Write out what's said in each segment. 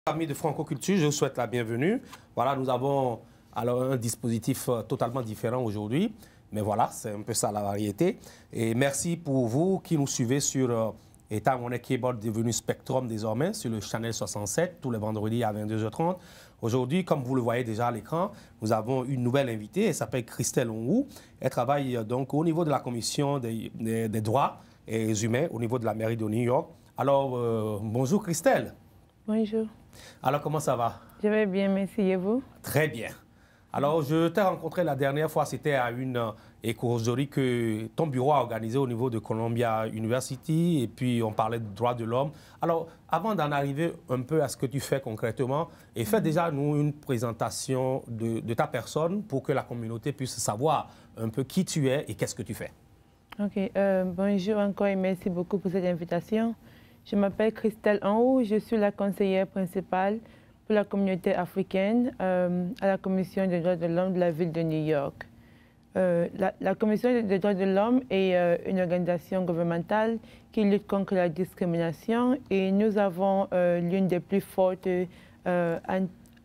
Amis de Franco-Culture, je vous souhaite la bienvenue. Voilà, nous avons alors un dispositif totalement différent aujourd'hui, mais voilà, c'est un peu ça la variété. Et merci pour vous qui nous suivez sur État Monnaie Keyboard devenu Spectrum désormais, sur le Channel 67, tous les vendredis à 22h30. Aujourd'hui, comme vous le voyez déjà à l'écran, nous avons une nouvelle invitée, elle s'appelle Christelle Onwou. Elle travaille donc au niveau de la Commission des droits humains, au niveau de la mairie de New York. Alors, bonjour Christelle. Bonjour. Alors, comment ça va? Je vais bien, merci. Et vous? Très bien. Alors, je t'ai rencontré la dernière fois, c'était à une écologie que ton bureau a organisée au niveau de Columbia University, et puis on parlait de droits de l'homme. Alors, avant d'en arriver un peu à ce que tu fais concrètement, et fais déjà nous une présentation de ta personne pour que la communauté puisse savoir un peu qui tu es et qu'est-ce que tu fais. OK. Bonjour encore et merci beaucoup pour cette invitation. Je m'appelle Christelle Onwou, je suis la conseillère principale pour la communauté africaine à la Commission des droits de l'homme de la ville de New York. La Commission des droits de l'homme est une organisation gouvernementale qui lutte contre la discrimination et nous avons l'une des plus fortes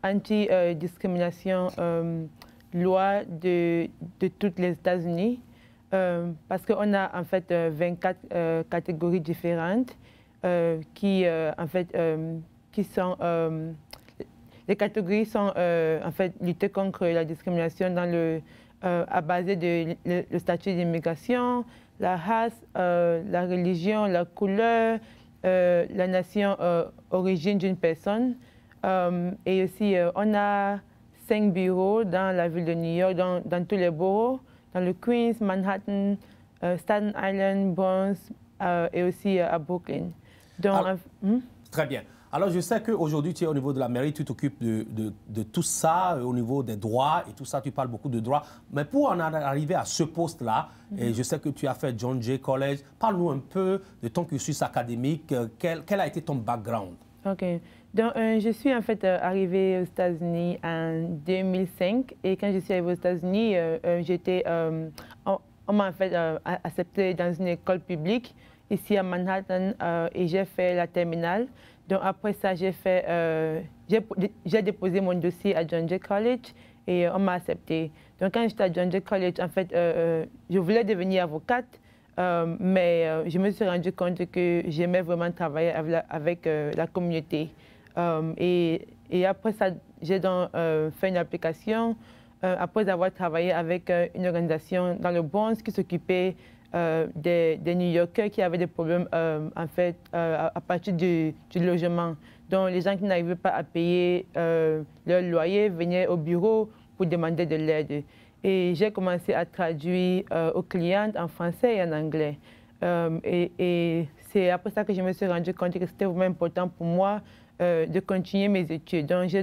anti-discrimination lois de toutes les États-Unis parce qu'on a en fait 24 catégories différentes. Qui sont les catégories sont en fait lutter contre la discrimination dans à base de le statut d'immigration, la race, la religion, la couleur, la nation origine d'une personne. Et aussi, on a 5 bureaux dans la ville de New York, dans tous les boroughs, dans le Queens, Manhattan, Staten Island, Bronx et aussi à Brooklyn. Donc, alors, très bien. Alors, je sais qu'aujourd'hui, tu es au niveau de la mairie, tu t'occupes de tout ça, au niveau des droits et tout ça, tu parles beaucoup de droits. Mais pour en arriver à ce poste-là, et je sais que tu as fait John Jay College, parle-nous un peu de ton cursus académique, quel a été ton background? OK. Donc, je suis en fait arrivée aux États-Unis en 2005 et quand je suis arrivée aux États-Unis, on m'a en fait acceptée dans une école publique ici à Manhattan et j'ai fait la terminale. Donc après ça, j'ai déposé mon dossier à John Jay College et on m'a accepté. Donc quand j'étais à John Jay College, en fait, je voulais devenir avocate, mais je me suis rendu compte que j'aimais vraiment travailler avec la communauté. Et après ça, j'ai donc fait une application après avoir travaillé avec une organisation dans le Bronx qui s'occupait des New-Yorkais qui avaient des problèmes en fait à partir du logement. Donc les gens qui n'arrivaient pas à payer leur loyer venaient au bureau pour demander de l'aide. Et j'ai commencé à traduire aux clientes en français et en anglais. Et c'est après ça que je me suis rendu compte que c'était vraiment important pour moi de continuer mes études. Donc j'ai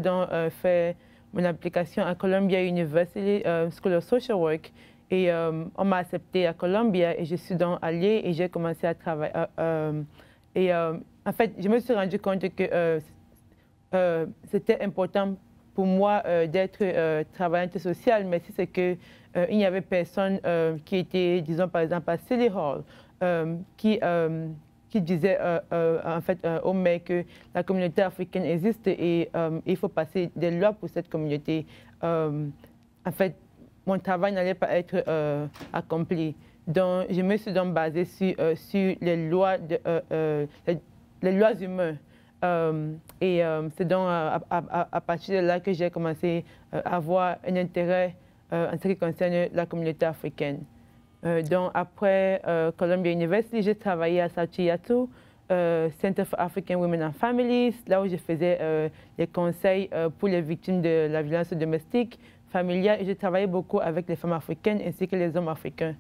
fait mon application à Columbia University School of Social Work. Et on m'a accepté à Columbia et je suis donc allée et j'ai commencé à travailler. En fait, je me suis rendu compte que c'était important pour moi d'être travaillante sociale, mais si c'est qu'il n'y avait personne qui était, disons par exemple à City Hall, qui disait en fait aux maires que la communauté africaine existe et il faut passer des lois pour cette communauté. En fait, mon travail n'allait pas être accompli. Donc, je me suis donc basée sur les lois, les lois humaines. C'est donc à partir de là que j'ai commencé à avoir un intérêt en ce qui concerne la communauté africaine. Donc, après Columbia University, j'ai travaillé à South Seattle, Center for African Women and Families, là où je faisais les conseils pour les victimes de la violence domestique, familiale. Et j'ai travaillé beaucoup avec les femmes africaines ainsi que les hommes africains.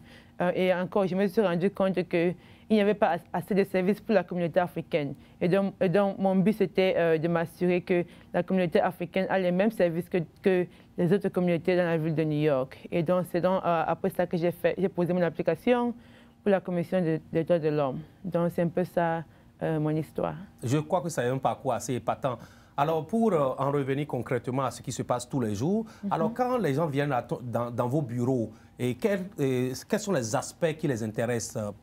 Et encore, je me suis rendu compte qu'il n'y avait pas assez de services pour la communauté africaine. Et donc mon but, c'était de m'assurer que la communauté africaine a les mêmes services que les autres communautés dans la ville de New York. Et donc, c'est donc après ça que j'ai posé mon application pour la Commission des droits de l'homme. Donc, c'est un peu ça mon histoire. Je crois que c'est un parcours assez épatant. Alors, pour en revenir concrètement à ce qui se passe tous les jours, alors quand les gens viennent dans vos bureaux, quels sont les aspects qui les intéressent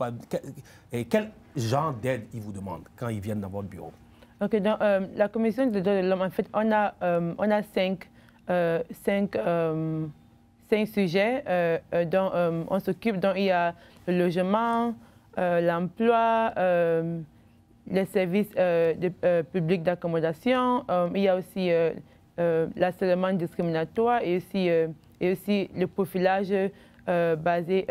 et quel genre d'aide ils vous demandent quand ils viennent dans votre bureau? OK, donc la Commission des droits de l'homme, en fait, on a cinq sujets dont on s'occupe. Donc, il y a le logement, l'emploi, les services publics d'accommodation. Il y a aussi l'harcèlement discriminatoire et aussi le profilage basé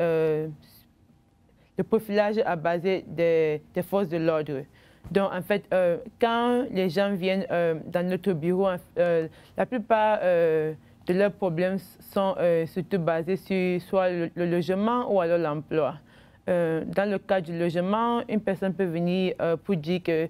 à base des forces de l'ordre. Donc, en fait, quand les gens viennent dans notre bureau, la plupart de leurs problèmes sont surtout basés sur soit le logement ou alors l'emploi. Dans le cas du logement, une personne peut venir pour dire que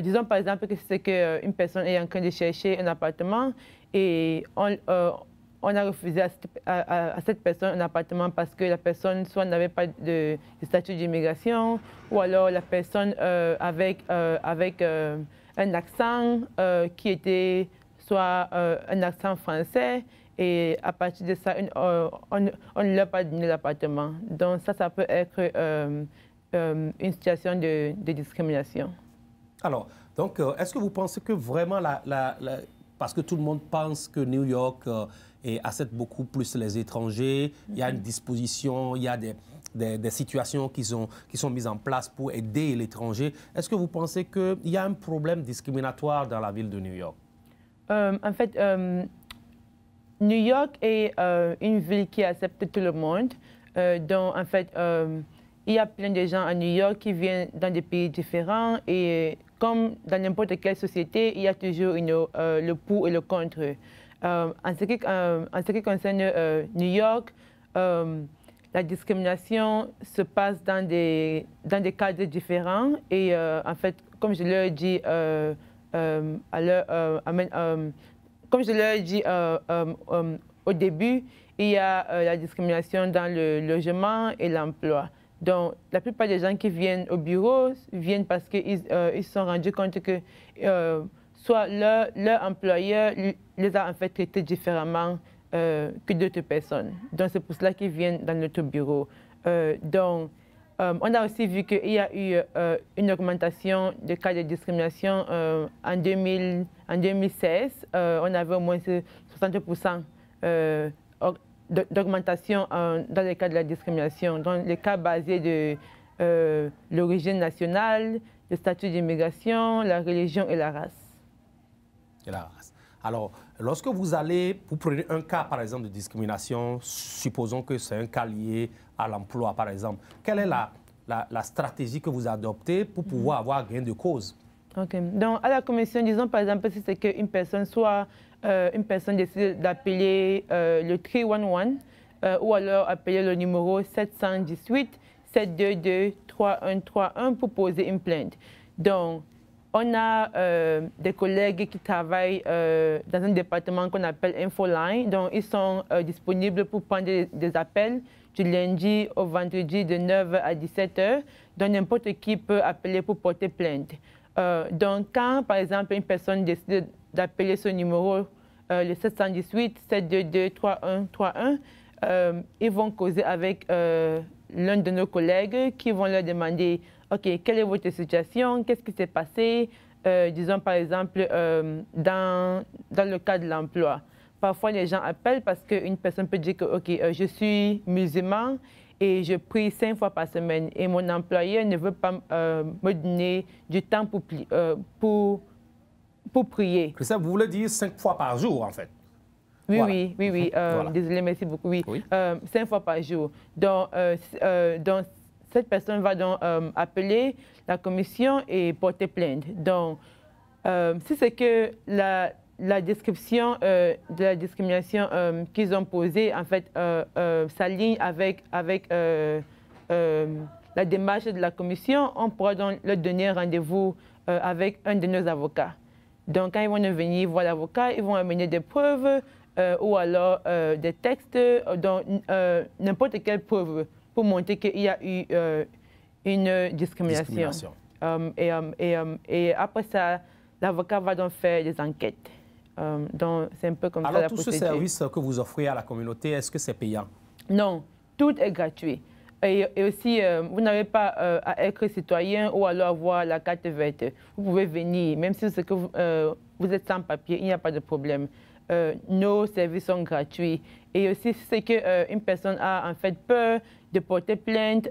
disons par exemple que c'est qu'une personne est en train de chercher un appartement et on a refusé à cette personne un appartement parce que la personne soit n'avait pas de statut d'immigration ou alors la personne avec un accent qui était soit un accent français et à partir de ça, on ne leur a pas donné l'appartement. Donc ça peut être une situation de discrimination. Alors, donc, est-ce que vous pensez que vraiment, parce que tout le monde pense que New York accepte beaucoup plus les étrangers, il y a une disposition, il y a des situations qui sont mises en place pour aider l'étranger. Est-ce que vous pensez qu'il y a un problème discriminatoire dans la ville de New York? En fait, New York est une ville qui accepte tout le monde. Donc, en fait, il y a plein de gens à New York qui viennent dans des pays différents et comme dans n'importe quelle société, il y a toujours le pour et le contre. En ce qui concerne New York, la discrimination se passe dans des cadres différents et en fait, comme je l'ai dit, comme je l'ai dit au début, il y a la discrimination dans le logement et l'emploi. Donc, la plupart des gens qui viennent au bureau viennent parce qu'ils se sont rendus compte que soit leur employeur les a en fait traités différemment que d'autres personnes. Donc, c'est pour cela qu'ils viennent dans notre bureau. Donc, on a aussi vu qu'il y a eu une augmentation des cas de discrimination en 2016. On avait au moins 60% d'augmentation dans les cas de la discrimination, dans les cas basés de l'origine nationale, le statut d'immigration, la religion et la race. Et la race. Alors, lorsque vous prenez un cas, par exemple, de discrimination, supposons que c'est un cas lié à l'emploi, par exemple, quelle est la stratégie que vous adoptez pour pouvoir avoir gain de cause? OK. Donc, à la commission, disons, par exemple, si c'est qu'une personne, soit une personne décide d'appeler le 311 ou alors appeler le numéro 718-722-3131 pour poser une plainte. Donc, on a des collègues qui travaillent dans un département qu'on appelle Infoline. Donc, ils sont disponibles pour prendre des appels du lundi au vendredi de 9h à 17h. Donc, n'importe qui peut appeler pour porter plainte. Donc, quand, par exemple, une personne décide d'appeler ce numéro, le 718-722-3131, ils vont causer avec l'un de nos collègues qui vont leur demander « OK, quelle est votre situation? Qu'est-ce qui s'est passé? » Disons, par exemple, dans le cas de l'emploi. Parfois, les gens appellent parce qu'une personne peut dire que « OK, je suis musulman et je prie 5 fois par semaine et mon employeur ne veut pas me donner du temps pour prier. » Ça, vous voulez dire 5 fois par jour, en fait? Oui, Voilà. oui. Voilà. Désolée, merci beaucoup. Oui, 5 fois par jour. Donc, cette personne va donc appeler la commission et porter plainte. Donc, si c'est que la description de la discrimination qu'ils ont posée, en fait, s'aligne avec la démarche de la commission, on pourra donc leur donner rendez-vous avec un de nos avocats. Donc, quand ils vont venir voir l'avocat, ils vont amener des preuves ou alors des textes, n'importe quelle preuve pour montrer qu'il y a eu une discrimination. Et après ça, l'avocat va donc faire des enquêtes. Donc, c'est un peu comme ça la procédure. Alors, tout ce service que vous offrez à la communauté, est-ce que c'est payant? Non, tout est gratuit. Et aussi, vous n'avez pas à être citoyen ou alors avoir la carte verte. Vous pouvez venir, même si c'est que vous êtes sans papier, il n'y a pas de problème. Nos services sont gratuits. Et aussi, si c'est qu'une personne a en fait peur de porter plainte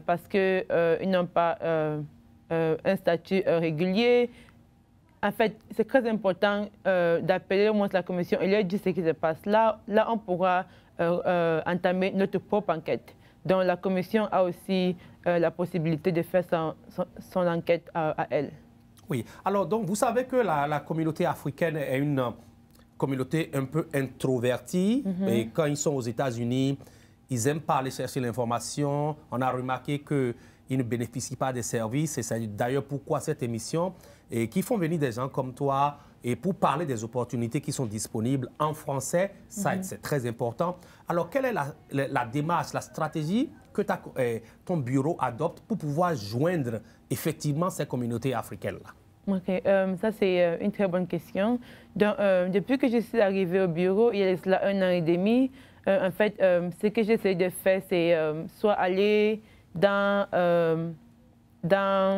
parce qu'ils n'ont pas un statut régulier, en fait, c'est très important d'appeler au moins la commission et leur dire ce qui se passe. Là, on pourra entamer notre propre enquête. Donc, la commission a aussi la possibilité de faire son enquête à elle. Oui. Alors, donc, vous savez que la communauté africaine est une communauté un peu introvertie. Et quand ils sont aux États-Unis, ils n'aiment pas aller chercher l'information. On a remarqué qu'ils ne bénéficient pas des services. Et c'est d'ailleurs pourquoi cette émission, et qui font venir des gens comme toi, et pour parler des opportunités qui sont disponibles en français, c'est très important. Alors, quelle est la démarche, la stratégie que ton bureau adopte pour pouvoir joindre effectivement ces communautés africaines-là? OK, ça c'est une très bonne question. Donc, depuis que je suis arrivée au bureau, il y a cela 1 an et demi, en fait, ce que j'essaie de faire, c'est soit aller dans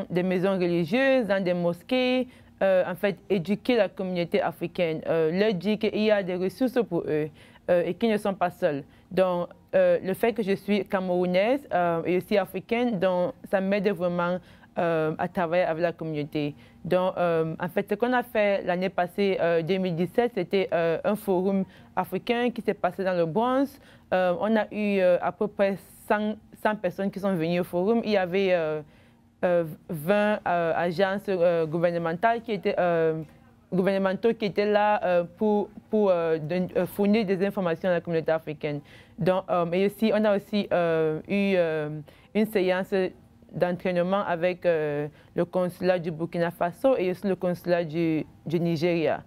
des maisons religieuses, dans des mosquées, en fait, éduquer la communauté africaine, leur dire qu'il y a des ressources pour eux et qu'ils ne sont pas seuls. Donc, le fait que je suis camerounaise et aussi africaine, donc, ça m'aide vraiment à travailler avec la communauté. Donc, en fait, ce qu'on a fait l'année passée, 2017, c'était un forum africain qui s'est passé dans le Bronx. On a eu à peu près 100 personnes qui sont venues au forum. Il y avait 20 agences gouvernementales qui étaient là pour fournir des informations à la communauté africaine. Donc, et aussi, on a aussi eu une séance d'entraînement avec le consulat du Burkina Faso et aussi le consulat du Nigeria.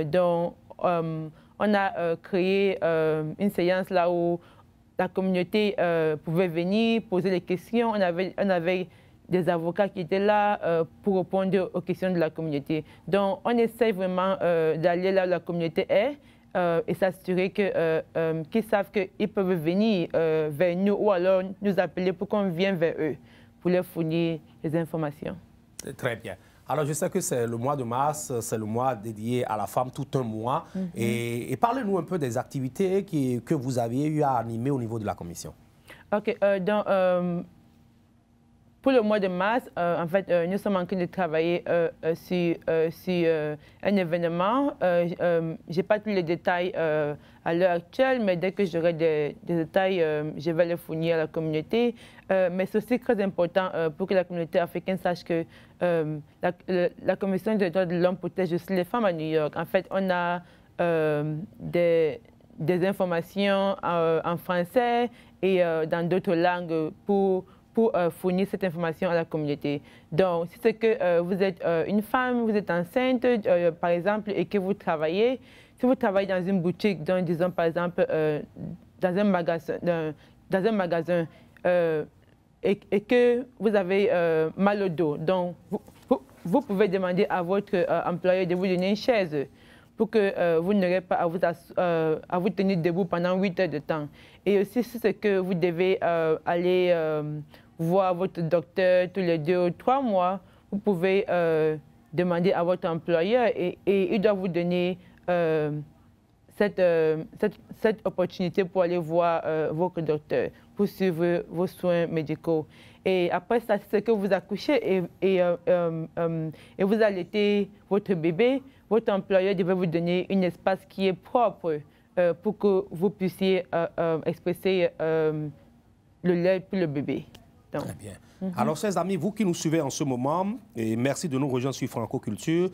Donc, on a créé une séance là où la communauté pouvait venir, poser des questions. On avait des avocats qui étaient là pour répondre aux questions de la communauté. Donc, on essaie vraiment d'aller là où la communauté est et s'assurer qu'ils savent qu'ils peuvent venir vers nous ou alors nous appeler pour qu'on vienne vers eux, pour leur fournir les informations. Très bien. Alors, je sais que c'est le mois de mars, c'est le mois dédié à la femme, tout un mois. Et parlez-nous un peu des activités que vous aviez eu à animer au niveau de la commission. OK. Donc, pour le mois de mars, en fait, nous sommes en train de travailler sur un événement. Je n'ai pas tous les détails à l'heure actuelle, mais dès que j'aurai des détails, je vais les fournir à la communauté. Mais c'est aussi très important pour que la communauté africaine sache que la Commission des droits de l'homme protège aussi les femmes à New York. En fait, on a des informations en français et dans d'autres langues pour fournir cette information à la communauté. Donc, si c'est que vous êtes une femme, vous êtes enceinte, par exemple, et que vous travaillez, si vous travaillez dans une boutique, donc, disons par exemple dans un magasin et que vous avez mal au dos, donc vous pouvez demander à votre employeur de vous donner une chaise pour que vous n'aurez pas à vous tenir debout pendant 8 heures de temps. Et aussi, si c'est que vous devez aller voir votre docteur tous les 2 ou 3 mois, vous pouvez demander à votre employeur et il doit vous donner cette opportunité pour aller voir votre docteur, pour suivre vos soins médicaux. Et après ça, c'est que vous accouchez et vous allaitez votre bébé, votre employeur devait vous donner un espace qui est propre pour que vous puissiez expresser le lait pour le bébé. Donc. Très bien. Alors, chers amis, vous qui nous suivez en ce moment, et merci de nous rejoindre sur Franco-Culture.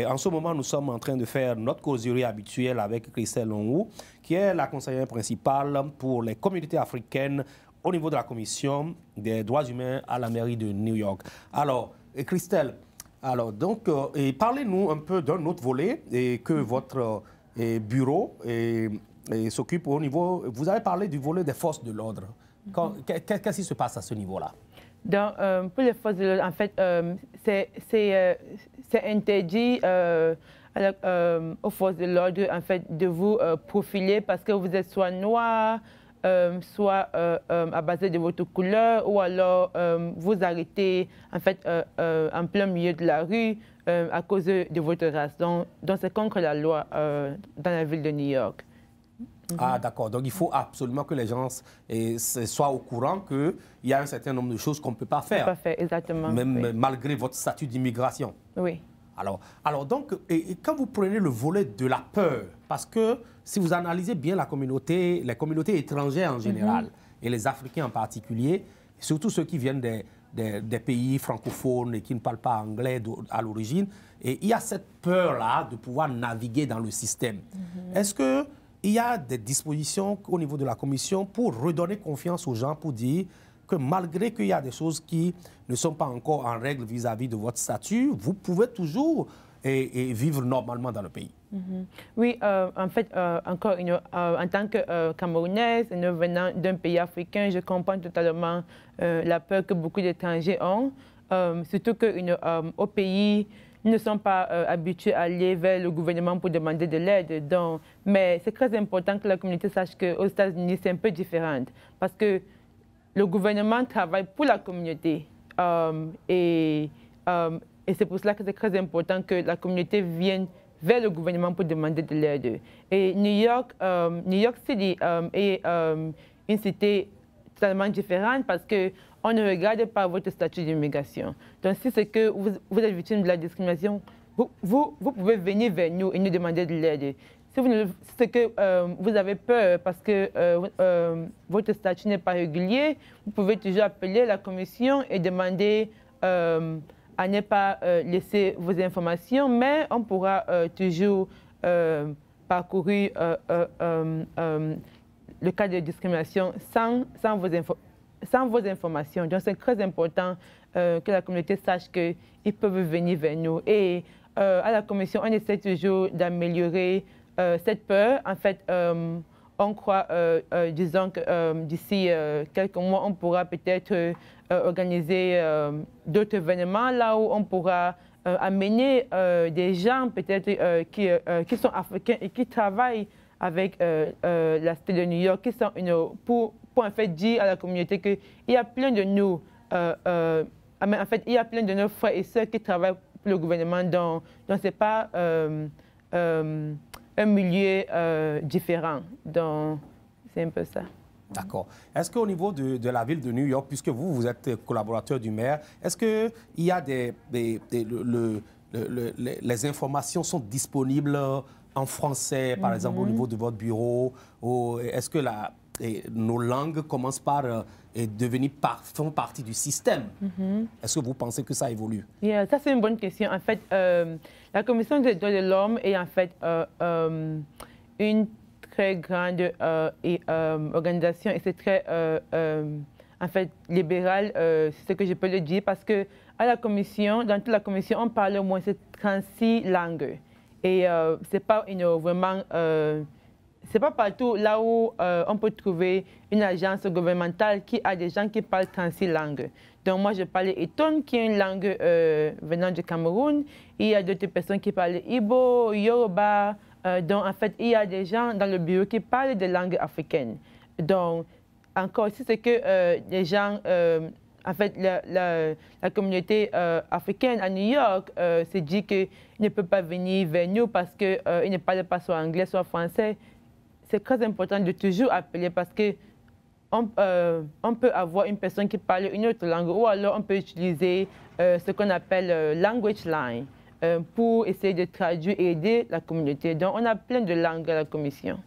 En ce moment, nous sommes en train de faire notre causerie habituelle avec Christelle Onwu, qui est la conseillère principale pour les communautés africaines au niveau de la Commission des droits humains à la mairie de New York. Alors, Christelle, Alors, donc, et parlez-nous un peu d'un autre volet et que votre bureau s'occupe au niveau... Vous avez parlé du volet des forces de l'ordre. Qu'est-ce qui se passe à ce niveau-là? Pour les forces de l'ordre, en fait, c'est interdit aux forces de l'ordre, en fait, de vous profiler parce que vous êtes soit noir, soit à base de votre couleur, ou alors vous arrêtez, en fait, en plein milieu de la rue à cause de votre race. Donc c'est contre la loi dans la ville de New York. Ah, d'accord. Donc, il faut absolument que les gens soient au courant qu'il y a un certain nombre de choses qu'on ne peut pas faire. Pas faire, exactement. Même oui. malgré votre statut d'immigration. Oui. Alors donc, et quand vous prenez le volet de la peur, parce que si vous analysez bien les communautés étrangères en général, et les Africains en particulier, surtout ceux qui viennent des pays francophones et qui ne parlent pas anglais à l'origine, et il y a cette peur-là de pouvoir naviguer dans le système. Est-ce qu'il y a des dispositions au niveau de la Commission pour redonner confiance aux gens, pour dire que malgré qu'il y a des choses qui ne sont pas encore en règle vis-à-vis de votre statut, vous pouvez toujours vivre normalement dans le pays? Oui, en fait, encore en tant que Camerounaise, venant d'un pays africain, je comprends totalement la peur que beaucoup d'étrangers ont, surtout qu'au pays, ils ne sont pas habitués à aller vers le gouvernement pour demander de l'aide. Mais c'est très important que la communauté sache qu'aux États-Unis, c'est un peu différent, parce que le gouvernement travaille pour la communauté et c'est pour cela que c'est très important que la communauté vienne vers le gouvernement pour demander de l'aide. Et New York City est une cité totalement différente parce qu'on ne regarde pas votre statut d'immigration. Donc si c'est que vous êtes victime de la discrimination, vous pouvez venir vers nous et nous demander de l'aide. Si c'est que vous avez peur parce que votre statut n'est pas régulier, vous pouvez toujours appeler la commission et demander à ne pas laisser vos informations, mais on pourra toujours parcourir le cas de discrimination sans vos informations. Donc c'est très important que la communauté sache qu'ils peuvent venir vers nous. Et à la commission, on essaie toujours d'améliorer cette peur. En fait, on croit, disons que d'ici quelques mois, on pourra peut-être organiser d'autres événements là où on pourra amener des gens peut-être qui sont africains et qui travaillent avec la cité de New York, qui sont pour en fait dire à la communauté qu'il y a plein de nous, en fait, il y a plein de nos frères et sœurs qui travaillent pour le gouvernement, donc c'est pas un milieu différent. Donc, c'est un peu ça. D'accord. Est-ce qu'au niveau de la ville de New York, puisque vous êtes collaborateur du maire, est-ce qu'il y a les informations sont disponibles en français, par exemple, au niveau de votre bureau? Est-ce que nos langues commencent par font partie du système? Est-ce que vous pensez que ça évolue? Yeah, ça, c'est une bonne question. En fait, la Commission des droits de l'homme est en fait une très grande organisation et c'est très, en fait, libéral, c'est ce que je peux le dire, parce que à la Commission, dans toute la Commission, on parle au moins de 36 langues. Et c'est pas vraiment... c'est pas partout là où on peut trouver une agence gouvernementale qui a des gens qui parlent 36 langues. Donc moi, je parle Eton, qui est une langue venant du Cameroun. Il y a d'autres personnes qui parlent Igbo, Yoruba. Donc en fait, il y a des gens dans le bureau qui parlent des langues africaines. Donc encore, si c'est que les gens... en fait, la communauté africaine à New York se dit qu'ils ne peuvent pas venir vers nous parce qu'ils ne parlent pas soit anglais, soit français. C'est très important de toujours appeler parce qu'on peut avoir une personne qui parle une autre langue ou alors on peut utiliser ce qu'on appelle language line pour essayer de traduire et aider la communauté. Donc, on a plein de langues à la commission.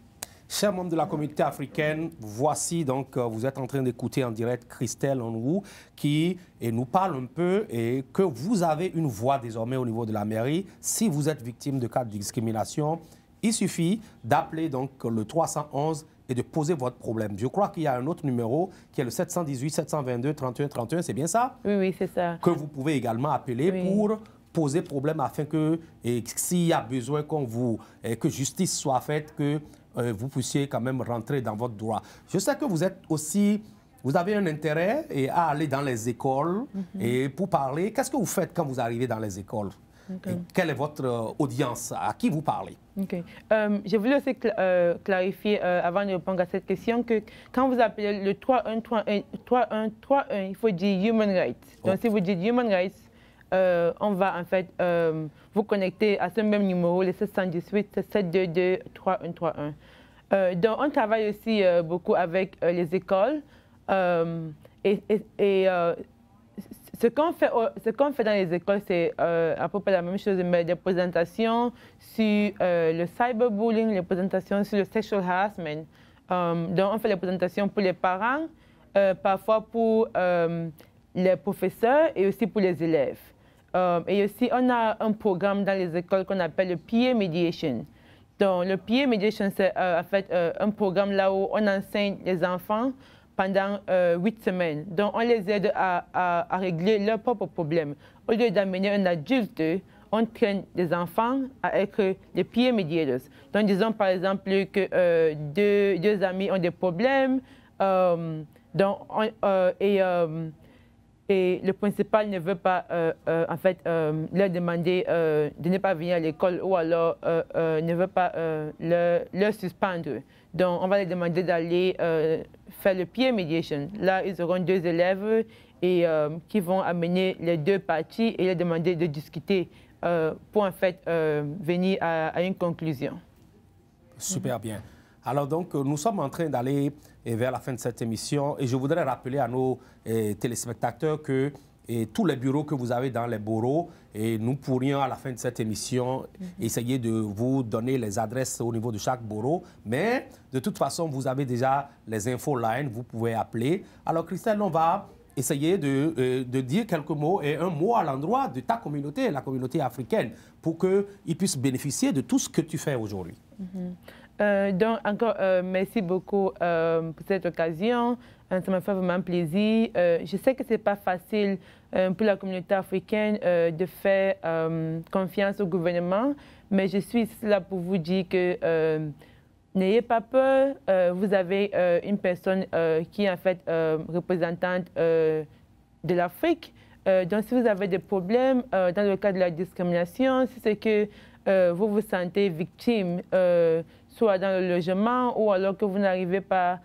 Chers membres de la communauté africaine, voici donc, vous êtes en train d'écouter en direct Christelle Onwou qui nous parle un peu et que vous avez une voix désormais au niveau de la mairie. Si vous êtes victime de cas de discrimination, il suffit d'appeler donc le 311 et de poser votre problème. Je crois qu'il y a un autre numéro qui est le 718 722 31 31, c'est bien ça? Oui, oui, c'est ça. Que vous pouvez également appeler pour poser problème afin que, s'il y a besoin que justice soit faite, que vous puissiez quand même rentrer dans votre droit. Je sais que vous êtes aussi, vous avez un intérêt à aller dans les écoles et pour parler. Qu'est-ce que vous faites quand vous arrivez dans les écoles? Quelle est votre audience? À qui vous parlez? Je voulais aussi clarifier, avant de répondre à cette question, que quand vous appelez le 3131, il faut dire Human Rights. Donc, si vous dites Human Rights, on va en fait vous connecter à ce même numéro, le 718 722 3131. Donc, on travaille aussi beaucoup avec les écoles ce qu'on fait dans les écoles, c'est à peu près la même chose, mais des présentations sur le cyberbullying, les présentations sur le sexual harassment. Donc, on fait les présentations pour les parents, parfois pour les professeurs et aussi pour les élèves. Et aussi, on a un programme dans les écoles qu'on appelle le peer mediation. Donc, le peer mediation, c'est en fait un programme là où on enseigne les enfants pendant 8 semaines. Donc, on les aide à régler leurs propres problèmes. Au lieu d'amener un adulte, on traîne des enfants à être des peer mediators. Donc, disons par exemple que deux amis ont des problèmes, et le principal ne veut pas, en fait, leur demander de ne pas venir à l'école ou alors ne veut pas leur suspendre. Donc, on va les demander d'aller faire le peer mediation. Là, ils auront 2 élèves et qui vont amener les 2 parties et leur demander de discuter pour, en fait, venir à une conclusion. Super bien. Alors donc, nous sommes en train d'aller vers la fin de cette émission et je voudrais rappeler à nos téléspectateurs que tous les bureaux que vous avez dans les boroughs, et nous pourrions à la fin de cette émission essayer de vous donner les adresses au niveau de chaque borough, mais de toute façon, vous avez déjà les infos line, vous pouvez appeler. Alors Christelle, on va essayer de dire quelques mots et un mot à l'endroit de ta communauté, la communauté africaine, pour qu'ils puissent bénéficier de tout ce que tu fais aujourd'hui. Donc, encore, merci beaucoup pour cette occasion. Ça m'a fait vraiment plaisir. Je sais que ce n'est pas facile pour la communauté africaine de faire confiance au gouvernement, mais je suis là pour vous dire que n'ayez pas peur. Vous avez une personne qui est en fait représentante de l'Afrique. Donc, si vous avez des problèmes dans le cas de la discrimination, si c'est que vous vous sentez victime, soit dans le logement ou alors que vous n'arrivez pas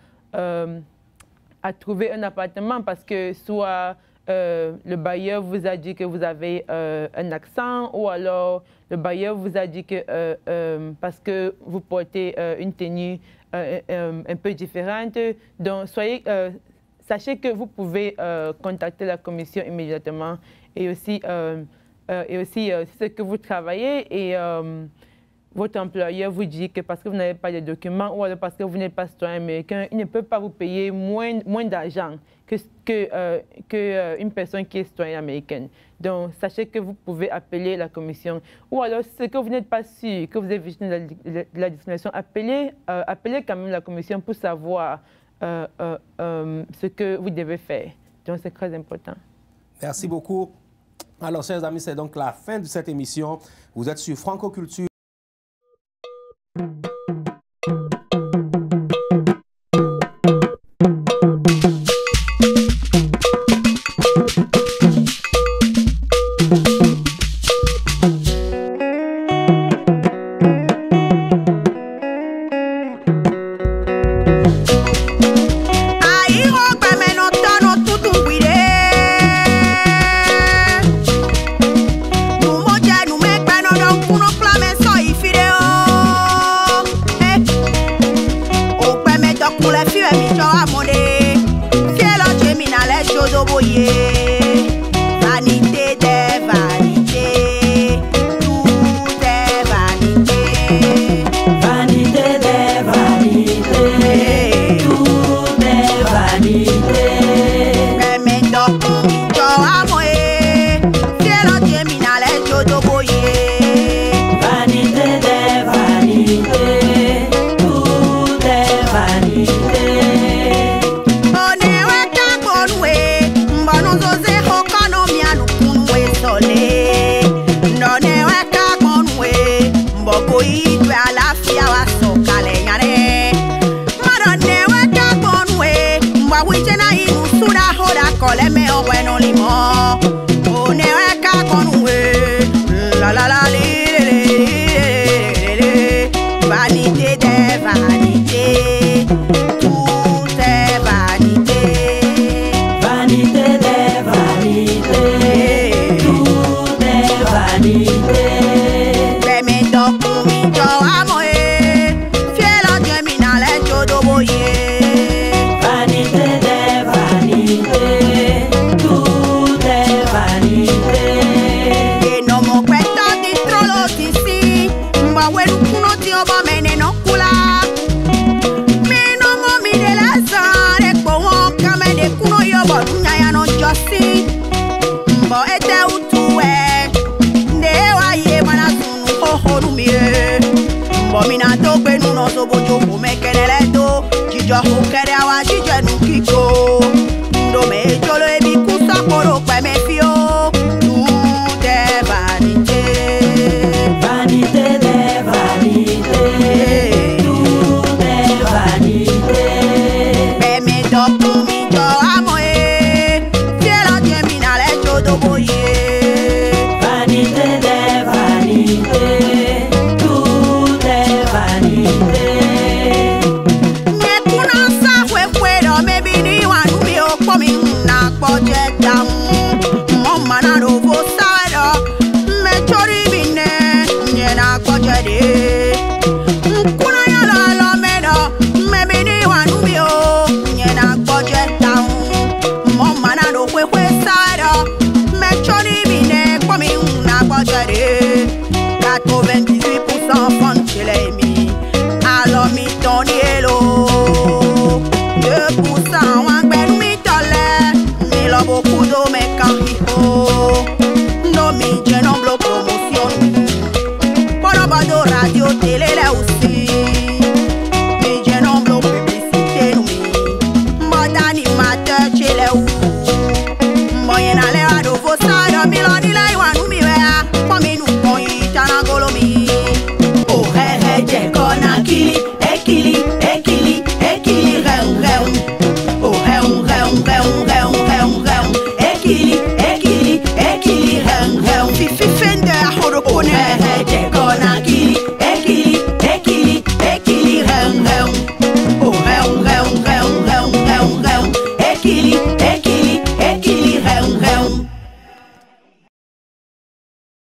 à trouver un appartement parce que soit le bailleur vous a dit que vous avez un accent ou alors le bailleur vous a dit que parce que vous portez une tenue un peu différente. Donc, sachez que vous pouvez contacter la commission immédiatement et aussi si c'est que vous travaillez et votre employeur vous dit que parce que vous n'avez pas de documents ou alors parce que vous n'êtes pas citoyen américain, il ne peut pas vous payer moins d'argent qu'une personne qui est citoyenne américaine. Donc, sachez que vous pouvez appeler la commission. Ou alors, si c'est que vous n'êtes pas sûr que vous êtes victime de la discrimination, appelez quand même la commission pour savoir ce que vous devez faire. Donc, c'est très important. Merci beaucoup. Alors, chers amis, c'est donc la fin de cette émission. Vous êtes sur Franco-Culture. Vanité, Radio Télé